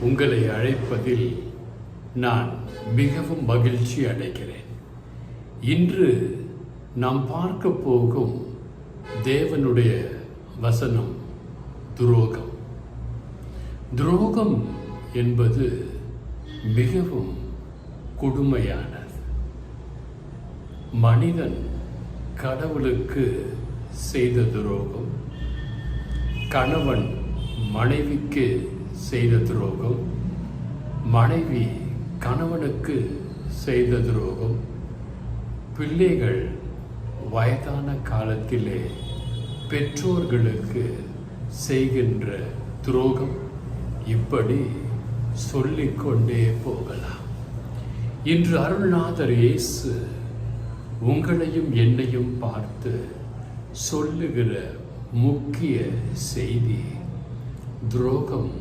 உங்களை அழைப்பதில் நான் மிகவும் மகிழ்ச்சி அடைகிறேன். இன்று நாம் பார்க்க போகும் தேவனுடைய வசனம் துரோகம். துரோகம் என்பது மிகவும் கொடுமையானது. மனிதன் கடவுளுக்கு செய்த துரோகம், கணவன் மனைவிக்கு செய்த துரோகம், மனைவி கணவனுக்கு செய்த துரோகம், பிள்ளைகள் வயதான காலத்திலே பெற்றோர்களுக்கு செய்கின்ற துரோகம், இப்படி சொல்லிக்கொண்டே போகலாம். இன்று அருள்நாதர் இயேசு உங்களையும் என்னையும் பார்த்து சொல்லுகிற முக்கிய செய்தி, துரோகம்